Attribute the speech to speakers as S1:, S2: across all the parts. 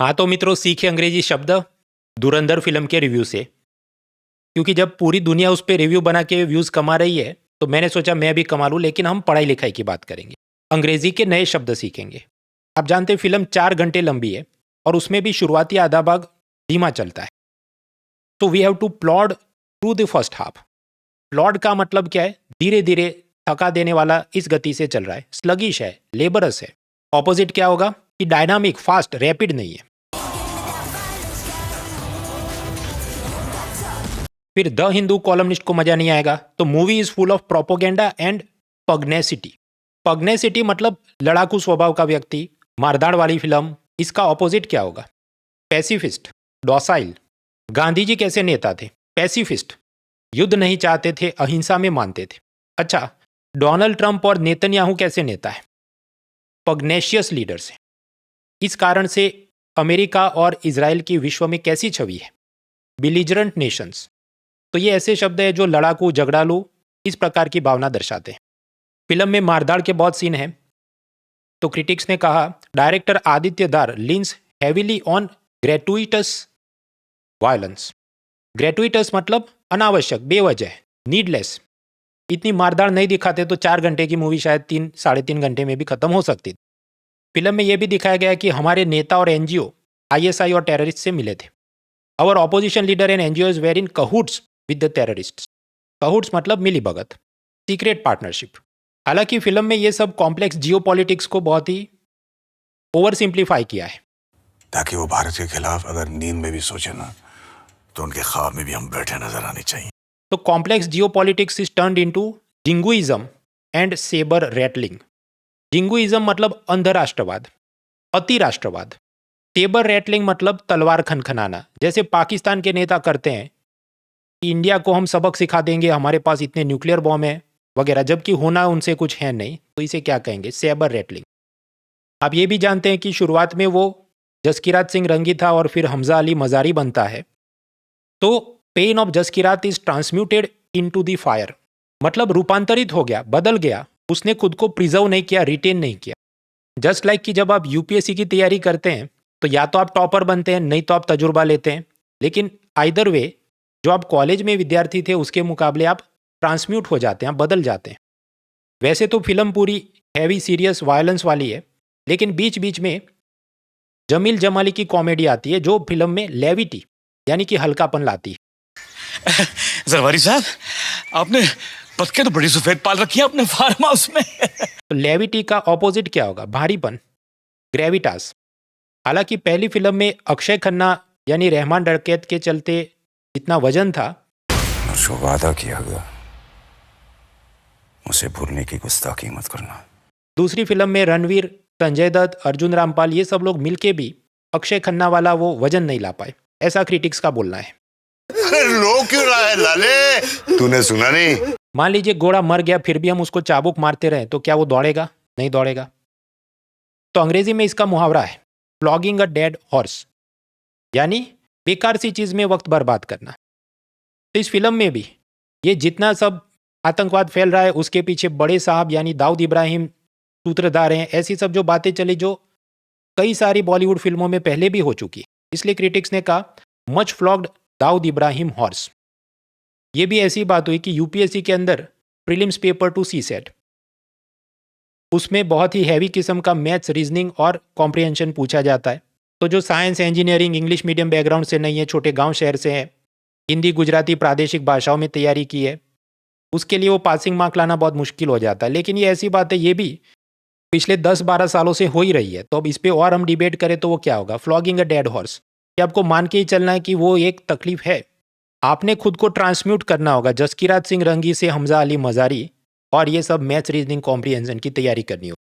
S1: हाँ तो मित्रों, सीखे अंग्रेजी शब्द धुरंधर फिल्म के रिव्यू से। क्योंकि जब पूरी दुनिया उस पर रिव्यू बना के व्यूज़ कमा रही है तो मैंने सोचा मैं भी कमा लूँ, लेकिन हम पढ़ाई लिखाई की बात करेंगे, अंग्रेजी के नए शब्द सीखेंगे। आप जानते हैं फिल्म 4 घंटे लंबी है और उसमें भी शुरुआती आधा भाग धीमा चलता है। तो we have to plod through the first half. Plod का मतलब क्या है? धीरे धीरे, थका देने वाला इस गति से चल रहा है, स्लगिश है, लेबरस है। ऑपोजिट क्या होगा कि डायनामिक, फास्ट, रैपिड नहीं है। फिर द हिंदू कॉलमनिस्ट को मजा नहीं आएगा तो movie is full of propaganda and pugnacity. Pugnacity मतलब लड़ाकू स्वभाव का व्यक्ति, मारधाड़ वाली फिल्म। इसका ऑपोजिट क्या होगा? पैसिफिस्ट, डॉसाइल। गांधी जी कैसे नेता थे? पैसिफिस्ट, युद्ध नहीं चाहते थे, अहिंसा में मानते थे। अच्छा, डोनाल्ड ट्रंप और नेतन्याहू कैसे नेता है? पग्नेशियस लीडर्स हैं। इस कारण से अमेरिका और इजराइल की विश्व में कैसी छवि है? बिलीजरेंट नेशंस। तो ये ऐसे शब्द हैं जो लड़ाकू, झगड़ालू, इस प्रकार की भावना दर्शाते हैं। फिल्म में मारधाड़ के बहुत सीन हैं। तो क्रिटिक्स ने कहा डायरेक्टर आदित्य दार लीन्स हेविली ऑन ग्रेटुइटस वायलेंस। ग्रेटुइटस मतलब अनावश्यक, बेवजह, नीडलेस। इतनी मारधाड़ नहीं दिखाते तो 4 घंटे की मूवी शायद 3-3.5 घंटे में भी खत्म हो सकती थी। फिल्म में यह भी दिखाया गया कि हमारे नेता और एनजीओ आईएसआई और टेररिस्ट से मिले थे। Our opposition leader and NGOs were in cahoots with the terrorists. Cahoots मतलब मिली भगत, सीक्रेट पार्टनरशिप। हालांकि फिल्म में ये सब कॉम्प्लेक्स जियोपॉलिटिक्स को बहुत ही ओवर सिंप्लीफाई किया है,
S2: ताकि वो भारत के खिलाफ अगर नींद में भी सोचे ना तो उनके ख्वाब में भी हम बैठे नजर आने चाहिए।
S1: तो complex geopolitics is turned into jingoism and sabre rattling. Jingoism मतलब अंध राष्ट्रवाद, अति राष्ट्रवाद। सेबर रैटलिंग मतलब तलवार खनखनाना, जैसे पाकिस्तान के नेता करते हैं कि इंडिया को हम सबक सिखा देंगे, हमारे पास इतने न्यूक्लियर बॉम्ब हैं वगैरह, जबकि होना उनसे कुछ है नहीं। तो इसे क्या कहेंगे? Sabre rattling. आप ये भी जानते हैं कि शुरुआत में वो जसकिरात सिंह रंगी था और फिर हमजा अली मजारी बनता है। तो pain of Jaskirat is transmuted into the fire, मतलब रूपांतरित हो गया, बदल गया। उसने खुद को प्रिजर्व नहीं किया, रिटेन नहीं किया। जस्ट लाइक कि जब आप यूपीएससी की तैयारी करते हैं तो या तो आप टॉपर बनते हैं, नहीं तो आप तजुर्बा लेते हैं। लेकिन आइदर वे, जो आप कॉलेज में विद्यार्थी थे उसके मुकाबले आप ट्रांसम्यूट हो जाते हैं, बदल जाते हैं। वैसे तो फिल्म पूरी हैवी, सीरियस, वायलेंस वाली है, लेकिन बीच बीच में जमील जमाली की कॉमेडी आती है जो फिल्म में लेविटी यानी कि हल्कापन लाती है।
S3: जरवारी साहब, आपने बतखें तो बड़ी सफेद पाल रखी है अपने फार्म हाउस में।
S1: तो लेविटी का ऑपोजिट क्या होगा? भारीपन, ग्रेविटास। हालांकि पहली फिल्म में अक्षय खन्ना यानी रहमान डकैत के चलते जितना वजन था,
S2: जो वादा किया गया उसे भूलने की गुस्ताखी मत करना।
S1: दूसरी फिल्म में रणवीर, संजय दत्त, अर्जुन रामपाल, ये सब लोग मिलके भी अक्षय खन्ना वाला वो वजन नहीं ला पाए, ऐसा क्रिटिक्स का बोलना है।
S2: अरे लो क्यों रहा है लाले? तूने सुना नहीं?
S1: मान लीजिए घोड़ा मर गया, फिर भी हम उसको चाबुक मारते रहे तो क्या वो दौड़ेगा? नहीं दौड़ेगा। तो अंग्रेजी में इसका मुहावरा है फ्लॉगिंग अ डेड हॉर्स, यानी बेकार सी चीज में वक्त बर्बाद करना। तो इस फिल्म में भी ये जितना सब आतंकवाद फैल रहा है उसके पीछे बड़े साहब यानी दाऊद इब्राहिम सूत्रधार हैं, ऐसी सब जो बातें चली जो कई सारी बॉलीवुड फिल्मों में पहले भी हो चुकी। इसलिए क्रिटिक्स ने कहा मच फ्लॉग्ड दाऊद इब्राहिम हॉर्स। ये भी ऐसी बात हुई कि यूपीएससी के अंदर प्रीलिम्स पेपर टू सी सेट, उसमें बहुत ही हैवी किस्म का मैथ्स, रीजनिंग और कॉम्प्रिहेंशन पूछा जाता है। तो जो science, engineering, English medium background से नहीं है, छोटे गांव शहर से है, हिंदी, गुजराती, प्रादेशिक भाषाओं में तैयारी की है, उसके लिए वो पासिंग मार्क लाना बहुत मुश्किल हो जाता है। लेकिन ये ऐसी बात है, ये भी पिछले 10-12 सालों से हो ही रही है। तो अब इस पर और हम डिबेट करें तो वो क्या होगा? Flogging a dead horse. कि आपको मान के ही चलना है कि वो एक तकलीफ है, आपने खुद को ट्रांसम्यूट करना होगा जसकिरात सिंह रंगी से हमजा अली मजारी, और ये सब मैथ्स, रीजनिंग, कॉम्प्रिहेंशन की तैयारी करनी होगी।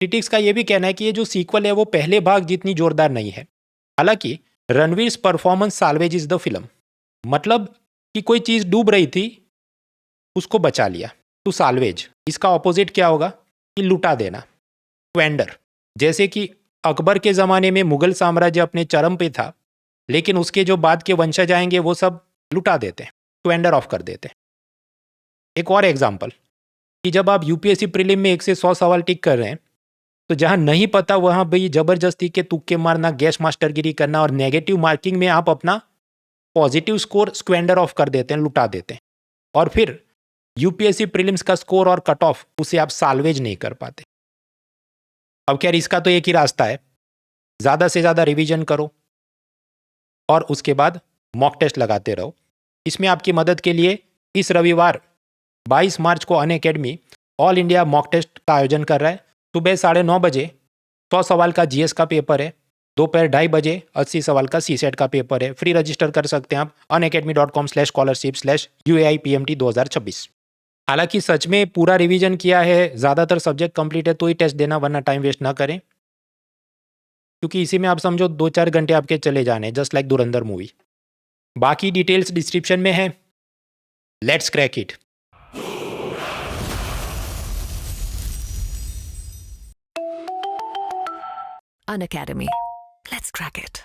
S1: क्रिटिक्स का ये भी कहना है कि ये जो सीक्वल है वो पहले भाग जितनी जोरदार नहीं है। हालांकि Ranveer performance salvage is the film, मतलब कि कोई चीज़ डूब रही थी उसको बचा लिया, तो साल्वेज। इसका ऑपोजिट क्या होगा? कि लुटा देना, स्क्वेंडर। जैसे कि अकबर के ज़माने में मुगल साम्राज्य अपने चरम पे था, लेकिन उसके जो बाद के वंशज आएंगे वो सब लुटा देते हैं, स्क्वेंडर ऑफ कर देते हैं। एक और एग्जाम्पल कि जब आप यूपीएससी प्रीलिम में 1 से 100 सवाल टिक कर रहे हैं तो जहां नहीं पता वहां भाई जबरदस्ती के तुक्के मारना, गैस मास्टरगिरी करना और नेगेटिव मार्किंग में आप अपना पॉजिटिव स्कोर स्क्वेंडर ऑफ कर देते हैं, लुटा देते हैं, और फिर यूपीएससी प्रीलिम्स का स्कोर और कट ऑफ उसे आप साल्वेज नहीं कर पाते। अब क्या, इसका तो एक ही रास्ता है, ज़्यादा से ज़्यादा रिवीजन करो और उसके बाद मॉक टेस्ट लगाते रहो। इसमें आपकी मदद के लिए इस रविवार 22 मार्च को Unacademy all India mock test का आयोजन कर रहा है। सुबह 9:30 बजे 100 सवाल का जीएस का पेपर है, दोपहर 2:30 बजे 80 सवाल का सीसेट का पेपर है। फ्री रजिस्टर कर सकते हैं आप unacademy.com/scholarship/UAIPMT 2026। हालांकि सच में पूरा रिवीजन किया है, ज़्यादातर सब्जेक्ट कंप्लीट है तो ही टेस्ट देना, वरना टाइम वेस्ट ना करें, क्योंकि इसी में आप समझो 2-4 घंटे आपके चले जाने, जस्ट लाइक धुरंधर मूवी। बाकी डिटेल्स डिस्क्रिप्शन में है। Let's crack it.
S4: Unacademy. Let's crack it.